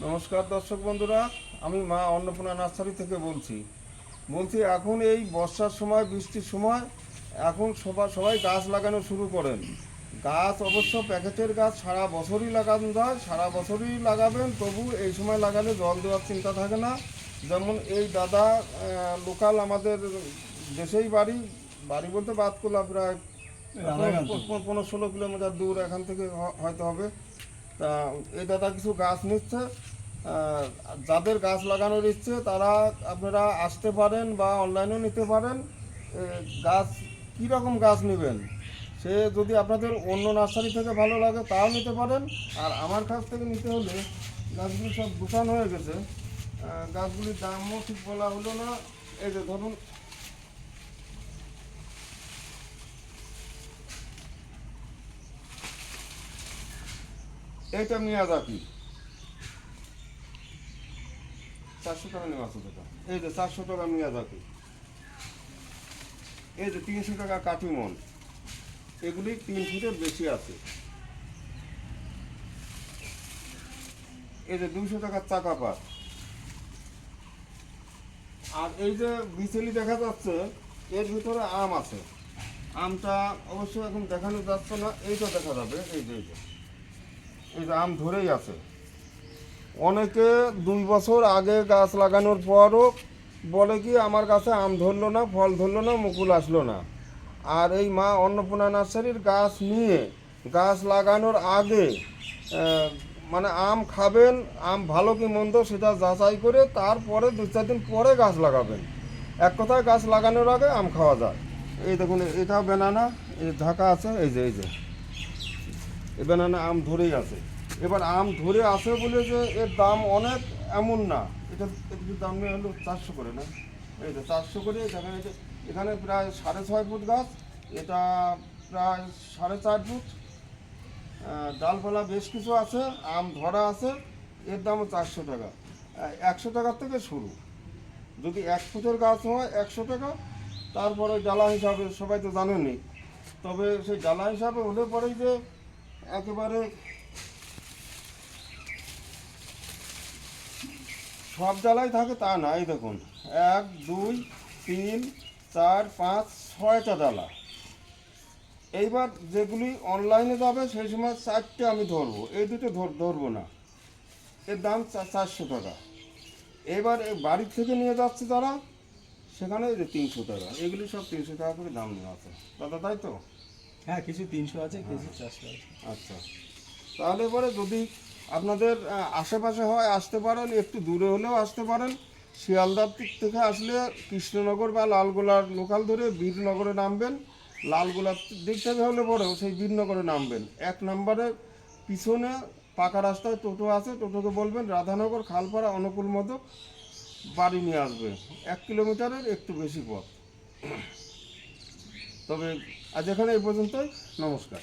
নমস্কার দর্শক বন্ধুরা, আমি মা অন্নপূর্ণা নার্সারি থেকে বলছি এখন এই বর্ষার সময়, বৃষ্টির সময় এখন সবাই গাছ লাগানো শুরু করেন। গাছ অবশ্য প্যাকেটের গাছ সারা বছরই লাগানো যায়, সারা বছরই লাগাবেন, তবু এই সময় লাগালে জল দেওয়ার চিন্তা থাকে না। যেমন এই দাদা লোকাল আমাদের দেশেই বাড়ি বাড়ি বলতে বাতকুলা, প্রায় 15-16 কিলোমিটার দূর এখান থেকে হয়তো হবে। তা এই দাদা কিছু গাছ নিচ্ছে। যাদের গাছ লাগানোর ইচ্ছে তারা আপনারা আসতে পারেন বা অনলাইনেও নিতে পারেন। গাছ কীরকম গাছ নেবেন, সে যদি আপনাদের অন্য নার্সারি থেকে ভালো লাগে তাও নিতে পারেন। আর আমার কাছ থেকে নিতে হলে গাছগুলি সব দোকান হয়ে গেছে, গাছগুলির দামও ঠিক বলা হলো না। এই যে ধরুন, এইটা মিয়াজাকি 400 টাকা নেওয়া আছে টাকা। এই যে 400 টাকা মিয়াজাকি, এই যে 300 টাকা কাটিমন, এগুলি 3 ফুটের বেশি আছে। এই যে 200 টাকার চাকাপাত। আর এই যে বিচেলি দেখা যাচ্ছে, এর ভিতরে আম আছে। আমটা অবশ্য এখন দেখানো যাচ্ছে না, এইটা দেখা যাবে। এই যে এই যে আম ধরেই আছে। অনেকে 2 বছর আগে গাছ লাগানোর পরও বলে কি আমার কাছে আম ধরলো না, ফল ধরলো না, মুকুল আসলো না। আর এই মা অন্নপূর্ণা নার্সারির গাছ নিয়ে গাছ লাগানোর আগে মানে আম খাবেন, আম ভালো কি মন্দ সেটা যাচাই করে তারপরে 2-4 দিন পরে গাছ লাগাবেন। এক কথায় গাছ লাগানোর আগে আম খাওয়া যায়। এই দেখুন, এটা বেনানা, এই ঢাকা আছে। এই যে এই বেনানা আম ধরেই আছে। এবার আম ধরে আছে বলে যে এর দাম অনেক এমন না। এটা এর দাম নিয়ে হলো 400 করে, না? এই যে 400 করে। দেখেন এই যে এখানে প্রায় 6.5 ফুট গাছ, এটা প্রায় 4.5 ফুট। ডালপালা বেশ কিছু আছে, আম ধরা আছে। এর দামও 400 টাকা। 100 টাকার থেকে শুরু। যদি 1 ফুটের গাছ হয় 100 টাকা। তারপরে ডালা হিসাবে সবাই তো জানেনই, তবে সেই ডালা হিসাবে হলে পরেই যে একেবারে সব ডালাই থাকে তা না। এই দেখুন, 1 2 3 4 5 6টা ডালা। এইবার যেগুলি অনলাইনে যাবে সেই সময় 4টে আমি ধরবো, এই দুটো ধরবো না। এর দাম 400 টাকা। এবার এই বাড়ির থেকে নিয়ে যাচ্ছে তারা, সেখানে এই যে 300 টাকা। এগুলি সব 300 টাকা করে দাম নেওয়া আছে দাদা, তাই তো? হ্যাঁ, কিছু 300 আছে, কিছু 400 আছে। আচ্ছা, তাহলে পরে যদি আপনাদের আশেপাশে হয় আসতে পারেন, একটু দূরে হলেও আসতে পারেন। শিয়ালদার দিক থেকে আসলে কৃষ্ণনগর বা লালগোলার লোকাল ধরে বীরনগরে নামবেন। লালগোলার দিক থেকে হলে পরেও সেই বীরনগরে নামবেন। 1 নম্বরের পিছনে পাকা রাস্তায় টোটো আছে, টোটোকে বলবেন রাধানগর খালপাড়া অনুকূল মতো বাড়ি নিয়ে আসবে। 1 কিলোমিটারের একটু বেশি পথ। তবে আজ এখানে এই পর্যন্তই। নমস্কার।